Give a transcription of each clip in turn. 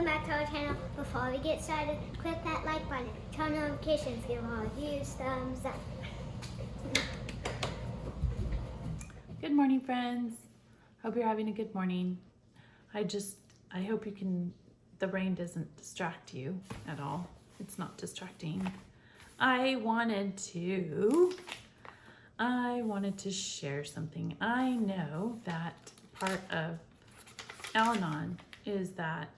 back to our channel. Before we get started, click that like button, turn on notifications, give all a huge thumbs up. Good morning, friends. Hope you're having a good morning. I hope the rain doesn't distract you at all. It's not distracting. I wanted to share something. I know that part of Al-Anon is that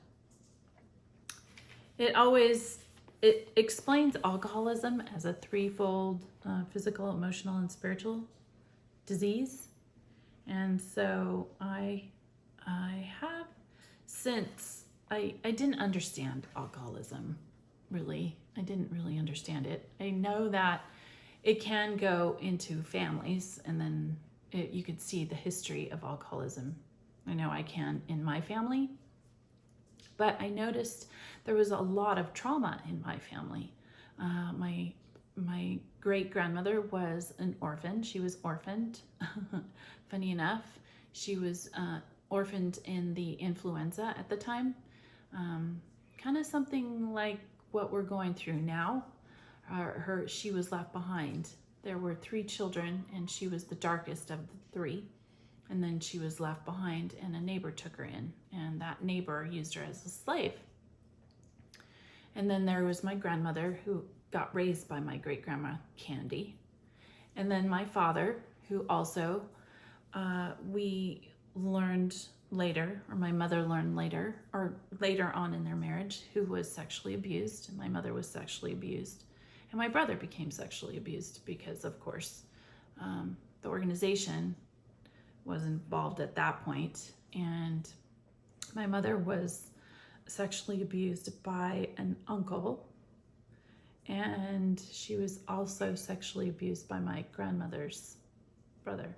it explains alcoholism as a threefold physical, emotional, and spiritual disease. And so I have since I didn't understand alcoholism, really. I didn't really understand it. I know that it can go into families, and then you could see the history of alcoholism. I know I can in my family, but I noticed there was a lot of trauma in my family. My great-grandmother was an orphan. She was orphaned. Funny enough, she was orphaned in the influenza at the time. Kind of something like what we're going through now. She was left behind. There were 3 children, and she was the darkest of the 3. And then she was left behind, and a neighbor took her in, and that neighbor used her as a slave. And then there was my grandmother, who got raised by my great-grandma Candy. And then my father, who also we learned later, or my mother learned later, or later on in their marriage, who was sexually abused, and my mother was sexually abused. And my brother became sexually abused because, of course, the organization was involved at that point. And my mother was sexually abused by an uncle, and she was also sexually abused by my grandmother's brother.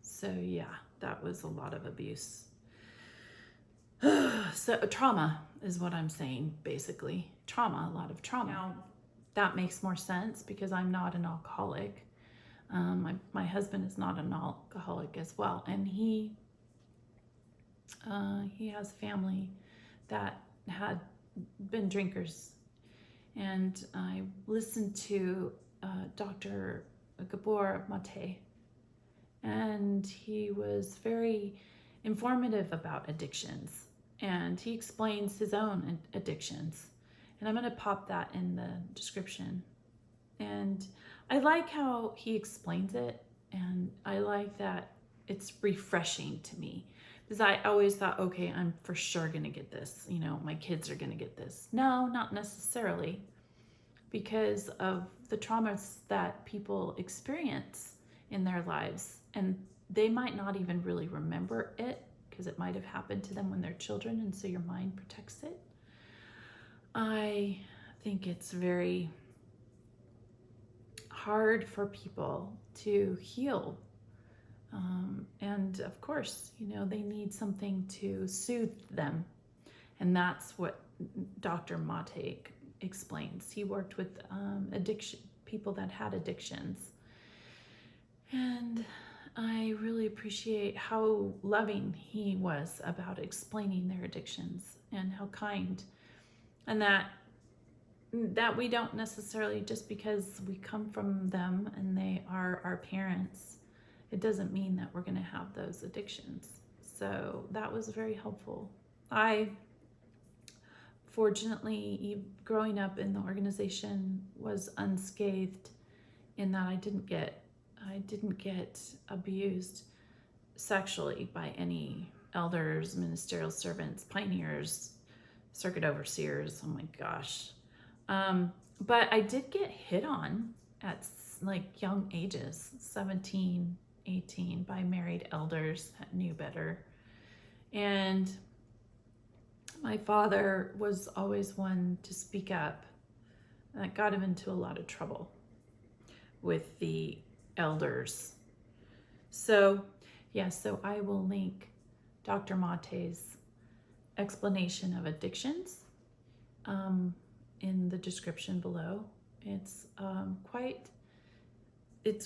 So yeah, that was a lot of abuse. So trauma is what I'm saying, basically. Trauma, a lot of trauma. Now, that makes more sense because I'm not an alcoholic. My husband is not an alcoholic as well, and he has family that had been drinkers. And I listened to Dr. Gabor Mate, and he was very informative about addictions, and he explains his own addictions. And I'm going to pop that in the description. And I like how he explains it, and I like that it's refreshing to me, because I always thought, okay, I'm for sure going to get this. You know, my kids are going to get this. No, not necessarily, because of the traumas that people experience in their lives. And they might not even really remember it, because it might have happened to them when they're children, and so your mind protects it. I think it's very hard for people to heal. And of course, you know, they need something to soothe them. And that's what Dr. Mate explains. He worked with people that had addictions. And I really appreciate how loving he was about explaining their addictions, and how kind. And that we don't necessarily, just because we come from them and they are our parents, it doesn't mean that we're going to have those addictions. So that was very helpful. I, fortunately, growing up in the organization, was unscathed in that I didn't get abused sexually by any elders, ministerial servants, pioneers, circuit overseers. Oh my gosh. But I did get hit on at like young ages, 17, 18, by married elders that knew better. And my father was always one to speak up. That got him into a lot of trouble with the elders. So yeah, so I will link Dr. Mate's explanation of addictions in the description below. It's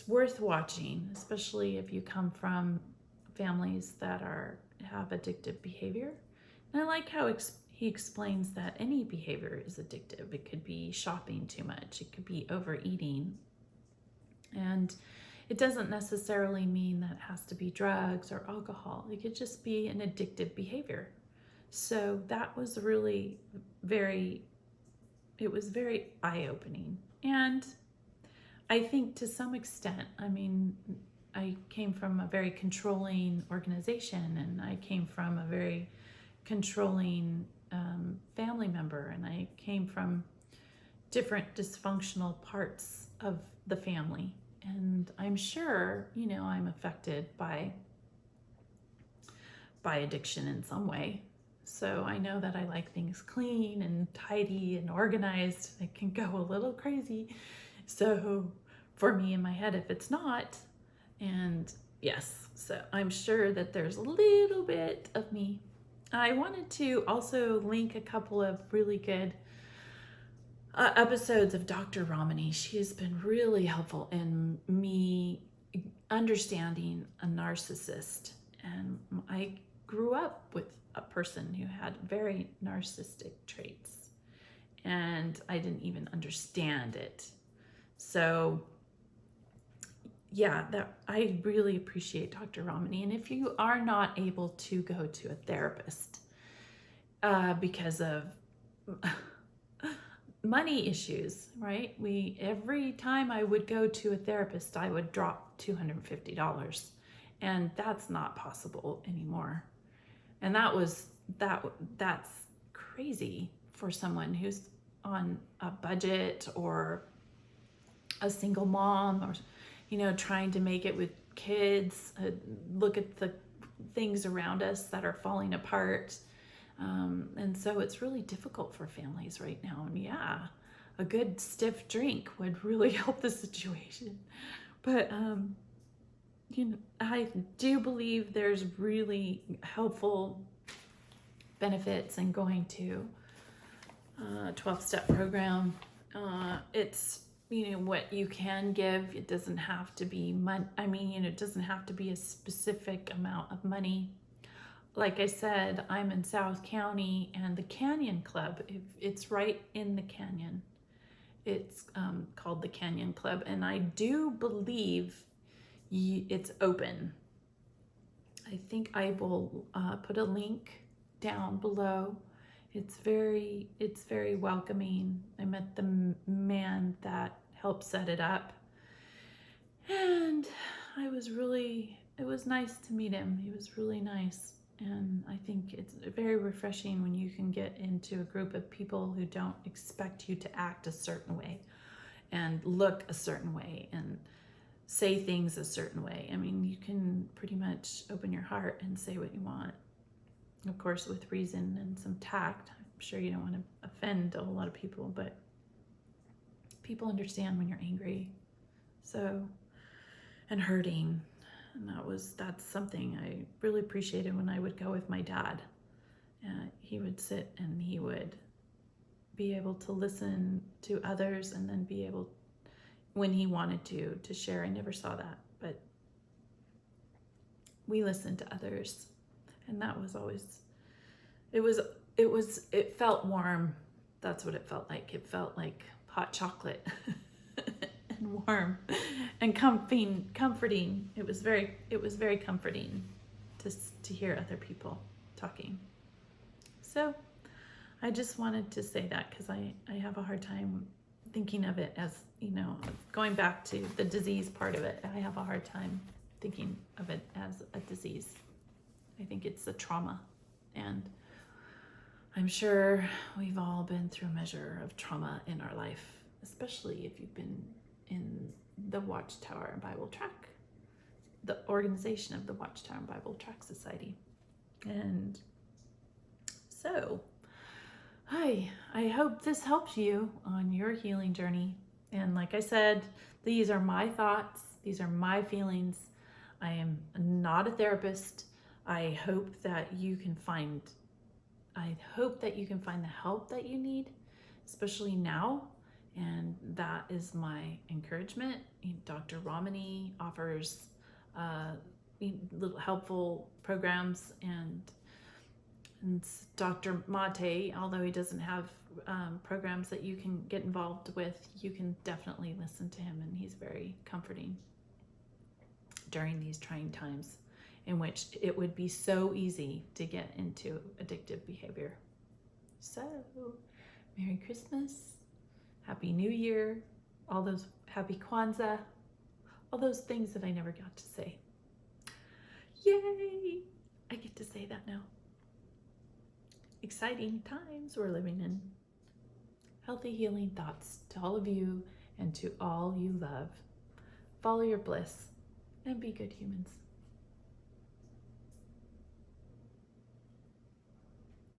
worth watching, especially if you come from families that have addictive behavior. And I like how he explains that any behavior is addictive. It could be shopping too much, it could be overeating. And it doesn't necessarily mean that it has to be drugs or alcohol. It could just be an addictive behavior. So that was really very eye-opening. And I think to some extent, I mean, I came from a very controlling organization, and I came from a very controlling family member, and I came from different dysfunctional parts of the family. And I'm sure, I'm affected by addiction in some way. So I know that I like things clean and tidy and organized. I can go a little crazy. So for me in my head, if it's not, and yes, so I'm sure that there's a little bit of me. I wanted to also link a couple of really good episodes of Dr. Ramani. She has been really helpful in me understanding a narcissist. And I grew up with a person who had very narcissistic traits, and I didn't even understand it. So yeah, I really appreciate Dr. Ramani. And if you are not able to go to a therapist because of money issues, right? Every time I would go to a therapist, I would drop $250, and that's not possible anymore. And that's crazy for someone who's on a budget, or a single mom, or trying to make it with kids. Look at the things around us that are falling apart. And so it's really difficult for families right now. And yeah, a good stiff drink would really help the situation. But, I do believe there's really helpful benefits in going to a 12-step program. It's, what you can give. It doesn't have to be money. It doesn't have to be a specific amount of money. Like I said, I'm in South County, and the Canyon Club, it's right in the canyon. It's called the Canyon Club, and I do believe it's open. I think I will put a link down below. It's very welcoming. I met the man that helped set it up, and it was nice to meet him. He was really nice. And I think it's very refreshing when you can get into a group of people who don't expect you to act a certain way and look a certain way and say things a certain way. You can pretty much open your heart and say what you want. Of course, with reason and some tact. I'm sure you don't want to offend a whole lot of people, but people understand when you're angry. So, and hurting. And that's something I really appreciated when I would go with my dad. He would sit and he would be able to listen to others, and then be able, when he wanted to share. I never saw that, but we listened to others, and that was always, it felt warm. That's what it felt like. It felt like hot chocolate. And warm and comforting. It was very comforting to hear other people talking. So I just wanted to say that, because I have a hard time thinking of it as, going back to the disease part of it. I have a hard time thinking of it as a disease. I think it's a trauma, and I'm sure we've all been through a measure of trauma in our life, especially if you've been in the Watchtower Bible Track, the organization of the Watchtower Bible Track Society. And so I hope this helps you on your healing journey. And like I said, these are my thoughts, these are my feelings. I am not a therapist. I hope that you can find the help that you need, especially now. And that is my encouragement. Dr. Ramani offers little helpful programs, and And Dr. Mate, although he doesn't have programs that you can get involved with, you can definitely listen to him, and he's very comforting during these trying times in which it would be so easy to get into addictive behavior. So, Merry Christmas, Happy New Year, all those Happy Kwanzaa, all those things that I never got to say. Yay! I get to say that now. Exciting times we're living in. Healthy, healing thoughts to all of you and to all you love. Follow your bliss and be good humans.